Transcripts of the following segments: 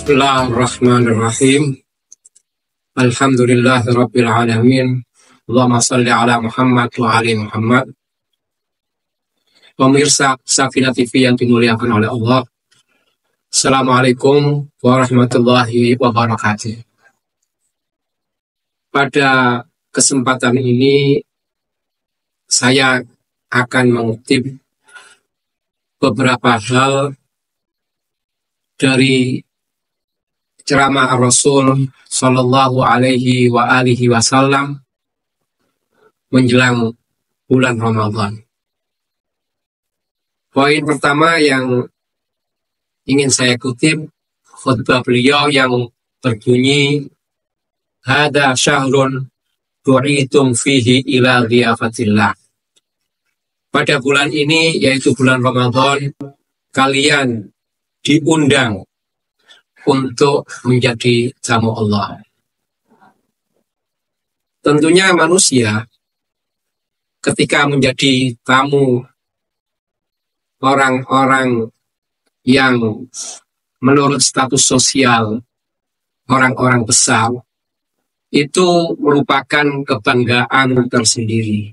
Bismillahirrahmanirrahim. Alhamdulillahirabbil alamin. Allahumma shalli ala Muhammad wa ali Muhammad. Pemirsa Safina TV yang dimuliakan oleh Allah. Assalamualaikum warahmatullahi wabarakatuh. Pada kesempatan ini saya akan mengutip beberapa hal dari ceramah Rasul Shallallahu Alaihi Wasallam menjelang bulan Ramadan. Poin pertama yang ingin saya kutip khutbah beliau yang berbunyi, "Hada syahrun du'itum fihi ila dhiafatillah." Pada bulan ini, yaitu bulan Ramadan, kalian diundang untuk menjadi tamu Allah. Tentunya manusia ketika menjadi tamu orang-orang yang menurut status sosial orang-orang besar, itu merupakan kebanggaan tersendiri.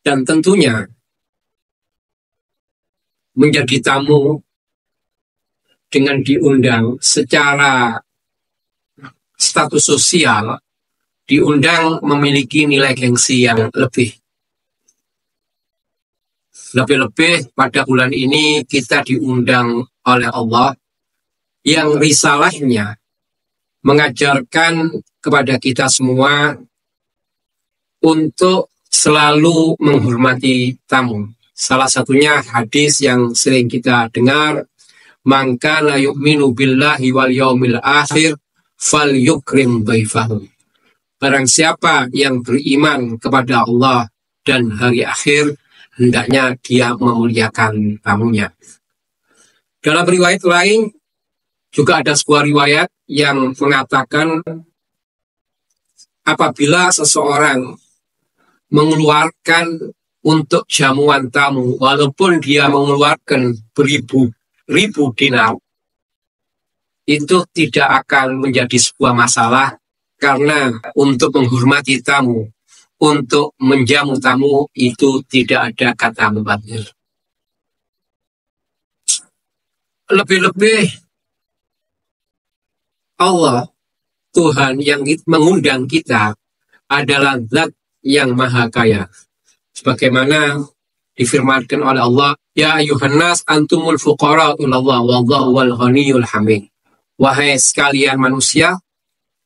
Dan tentunya menjadi tamu dengan diundang secara status sosial, diundang memiliki nilai gengsi yang lebih. Lebih-lebih pada bulan ini kita diundang oleh Allah yang risalahnya mengajarkan kepada kita semua untuk selalu menghormati tamu. Salah satunya hadis yang sering kita dengar, "Man kana yu'minu billahi wal yaumil akhir falyukrim dhaifahu." Barang siapa yang beriman kepada Allah dan hari akhir, hendaknya dia memuliakan tamunya. Dalam riwayat lain juga ada sebuah riwayat yang mengatakan apabila seseorang mengeluarkan untuk jamuan tamu, walaupun dia mengeluarkan beribu-ribu dinar, itu tidak akan menjadi sebuah masalah, karena untuk menghormati tamu, untuk menjamu tamu, itu tidak ada kata mubazir. Lebih-lebih Allah, Tuhan yang mengundang kita, adalah Zat yang Maha Kaya. Sebagaimana difirmankan oleh Allah, "Ya ayuhan nas antumul fuqara ilallah wallahu wal ghaniyul hamid." Wahai sekalian manusia,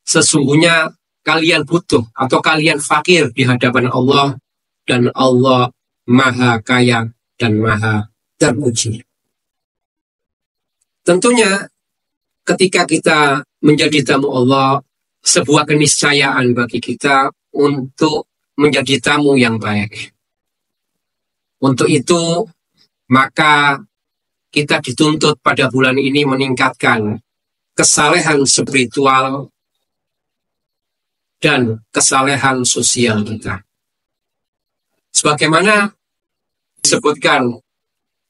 sesungguhnya kalian butuh atau kalian fakir di hadapan Allah, dan Allah Maha Kaya dan Maha terpuji. Tentunya ketika kita menjadi tamu Allah, sebuah keniscayaan bagi kita untuk menjadi tamu yang baik. Untuk itu, maka kita dituntut pada bulan ini meningkatkan kesalehan spiritual dan kesalehan sosial kita. Sebagaimana disebutkan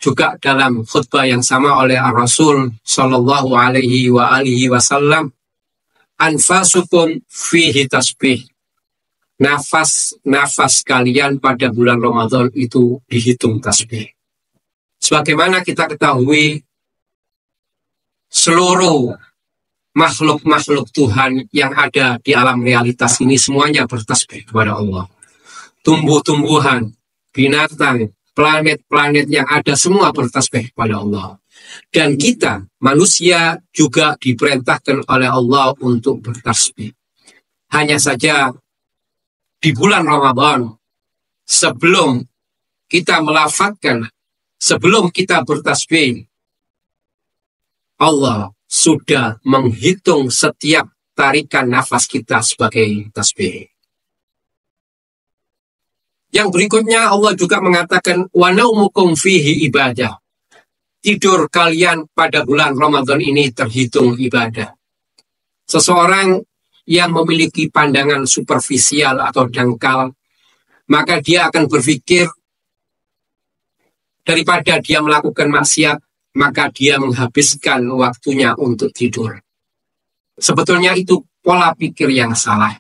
juga dalam khutbah yang sama oleh Rasul Shallallahu Alaihi Wasallam, "Anfasukum fihi tasbih." Nafas kalian pada bulan Ramadan itu dihitung tasbih. Sebagaimana kita ketahui, seluruh makhluk-makhluk Tuhan yang ada di alam realitas ini semuanya bertasbih kepada Allah. Tumbuh-tumbuhan, binatang, planet-planet yang ada semua bertasbih kepada Allah. Dan kita, manusia, juga diperintahkan oleh Allah untuk bertasbih. Hanya saja di bulan Ramadan, sebelum kita melafadzkan, sebelum kita bertasbih, Allah sudah menghitung setiap tarikan nafas kita sebagai tasbih. Yang berikutnya Allah juga mengatakan, "Wa naumukum fihi ibadah." Tidur kalian pada bulan Ramadan ini terhitung ibadah. Seseorang yang memiliki pandangan superficial atau dangkal, maka dia akan berpikir daripada dia melakukan maksiat, maka dia menghabiskan waktunya untuk tidur. Sebetulnya itu pola pikir yang salah.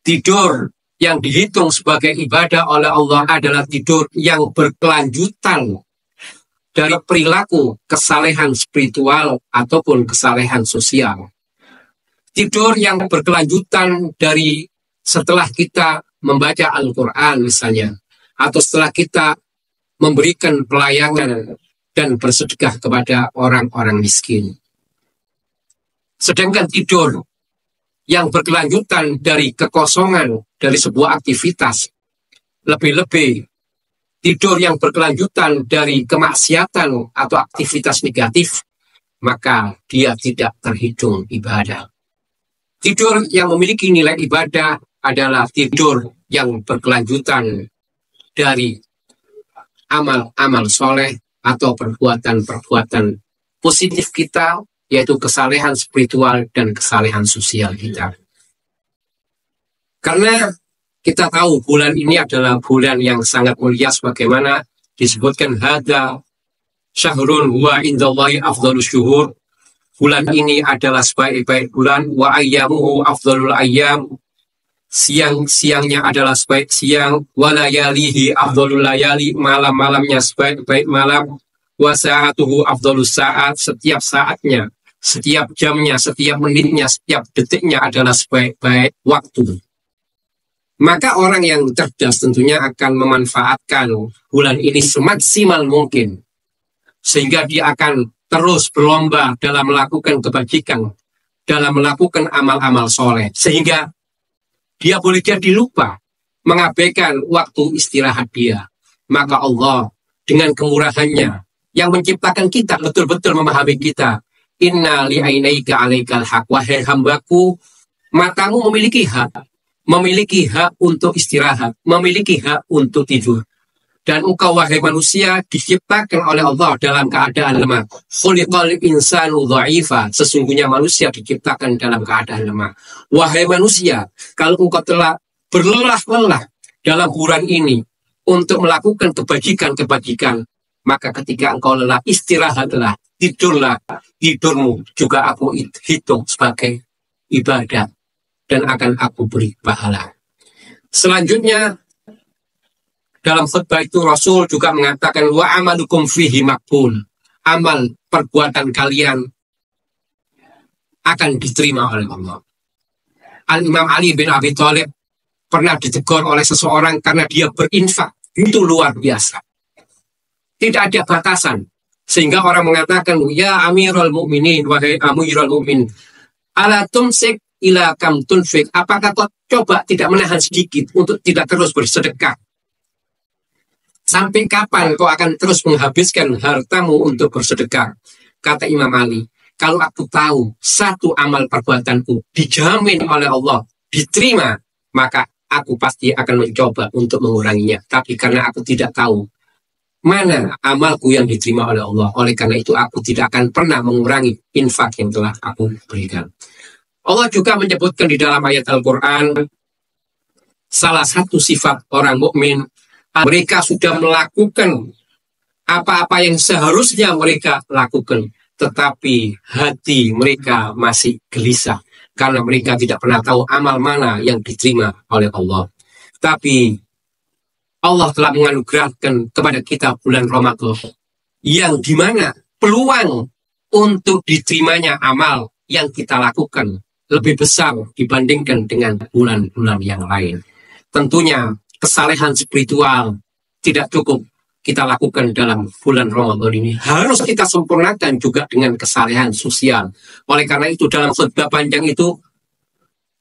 Tidur yang dihitung sebagai ibadah oleh Allah adalah tidur yang berkelanjutan dari perilaku kesalehan spiritual ataupun kesalehan sosial. Tidur yang berkelanjutan dari setelah kita membaca Al-Quran misalnya, atau setelah kita memberikan pelayanan dan bersedekah kepada orang-orang miskin. Sedangkan tidur yang berkelanjutan dari kekosongan dari sebuah aktivitas, lebih-lebih tidur yang berkelanjutan dari kemaksiatan atau aktivitas negatif, maka dia tidak terhitung ibadah. Tidur yang memiliki nilai ibadah adalah tidur yang berkelanjutan dari amal-amal soleh atau perbuatan-perbuatan positif kita, yaitu kesalehan spiritual dan kesalehan sosial kita. Karena kita tahu bulan ini adalah bulan yang sangat mulia, sebagaimana disebutkan hadza syahrun wa indallahi afdhalus syuhur. Bulan ini adalah sebaik-baik bulan, wa ayyamuhu afdhalul ayyam. Siang-siangnya adalah sebaik siang, wa layalihi afdhalul layali, malam-malamnya sebaik-baik malam, wa sa'atuhu afdhalus saat, setiap saatnya, setiap jamnya, setiap menitnya, setiap detiknya adalah sebaik-baik waktu. Maka orang yang cerdas tentunya akan memanfaatkan bulan ini semaksimal mungkin, sehingga dia akan terus berlomba dalam melakukan kebajikan, dalam melakukan amal-amal soleh, sehingga dia boleh jadi lupa mengabaikan waktu istirahat dia. Maka Allah dengan kemurahannya yang menciptakan kita betul-betul memahami kita. Inna li'ainaika alaikal haq, wahai hambaku, matamu memiliki hak untuk istirahat, memiliki hak untuk tidur. Dan engkau wahai manusia diciptakan oleh Allah dalam keadaan lemah. Khuliqal insanu dha'ifa, sesungguhnya manusia diciptakan dalam keadaan lemah. Wahai manusia, kalau engkau telah berlelah-lelah dalam bulan ini untuk melakukan kebajikan-kebajikan, maka ketika engkau lelah, istirahatlah, tidurlah. Tidurmu juga aku hitung sebagai ibadah dan akan aku beri pahala. Selanjutnya, dalam khutbah itu Rasul juga mengatakan wa amalukum fihi maqbul. Amal perbuatan kalian akan diterima oleh Allah. Al-Imam Ali bin Abi Thalib pernah ditegur oleh seseorang karena dia berinfak itu luar biasa. Tidak ada batasan. Sehingga orang mengatakan, ya Amirul Mukminin, wahai Amirul Mukmin, ala tumsik ila kam tunfik. Apakah kau coba tidak menahan sedikit untuk tidak terus bersedekah? Sampai kapan kau akan terus menghabiskan hartamu untuk bersedekah? Kata Imam Ali, kalau aku tahu satu amal perbuatanku dijamin oleh Allah, diterima, maka aku pasti akan mencoba untuk menguranginya. Tapi karena aku tidak tahu mana amalku yang diterima oleh Allah, oleh karena itu aku tidak akan pernah mengurangi infak yang telah aku berikan. Allah juga menyebutkan di dalam ayat Al-Quran, salah satu sifat orang mukmin, mereka sudah melakukan apa-apa yang seharusnya mereka lakukan, tetapi hati mereka masih gelisah karena mereka tidak pernah tahu amal mana yang diterima oleh Allah. Tapi Allah telah menganugerahkan kepada kita bulan Ramadan yang dimana peluang untuk diterimanya amal yang kita lakukan lebih besar dibandingkan dengan bulan-bulan yang lain. Tentunya kesalehan spiritual tidak cukup kita lakukan dalam bulan Ramadan ini. Harus kita sempurnakan juga dengan kesalehan sosial. Oleh karena itu dalam khutbah panjang itu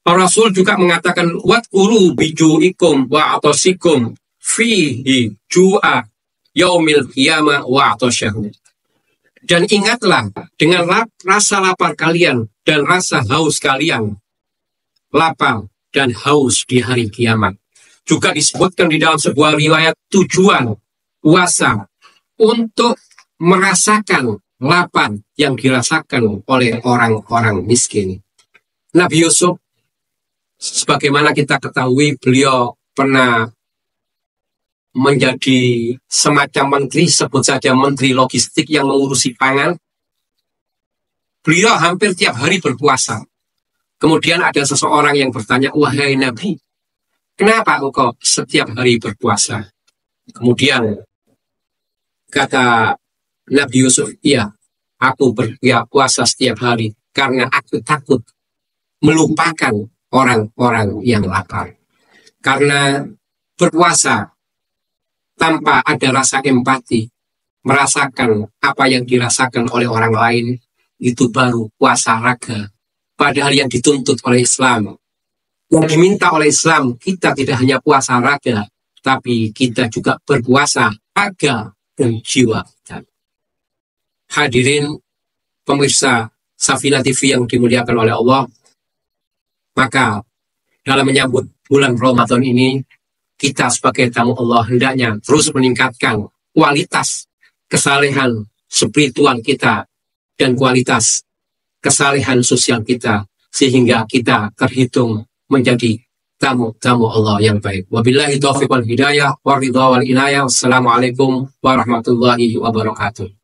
Rasul juga mengatakan wadkuru biju'ikum wa atosikum fihi ju'a yaumil qiyamah wa atosyahu. Dan ingatlah dengan rasa lapar kalian dan rasa haus kalian, lapar dan haus di hari kiamat. Juga disebutkan di dalam sebuah riwayat tujuan puasa untuk merasakan lapar yang dirasakan oleh orang-orang miskin. Nabi Yusuf, sebagaimana kita ketahui, beliau pernah menjadi semacam menteri, sebut saja menteri logistik yang mengurusi pangan. Beliau hampir tiap hari berpuasa. Kemudian ada seseorang yang bertanya, wahai Nabi, kenapa engkau setiap hari berpuasa? Kemudian kata Nabi Yusuf, iya, aku berpuasa setiap hari karena aku takut melupakan orang-orang yang lapar. Karena berpuasa tanpa ada rasa empati, merasakan apa yang dirasakan oleh orang lain, itu baru puasa raga. Padahal yang dituntut oleh Islam, yang diminta oleh Islam, kita tidak hanya puasa raga, tapi kita juga berpuasa raga dan jiwa. Hadirin pemirsa Safina TV yang dimuliakan oleh Allah, maka dalam menyambut bulan Ramadan ini, kita sebagai tamu Allah hendaknya terus meningkatkan kualitas kesalehan spiritual kita dan kualitas kesalehan sosial kita, sehingga kita terhitung menjadi tamu-tamu Allah yang baik. Wabillahi taufiq wal hidayah, wa ridha wal inayah. Wassalamualaikum warahmatullahi wabarakatuh.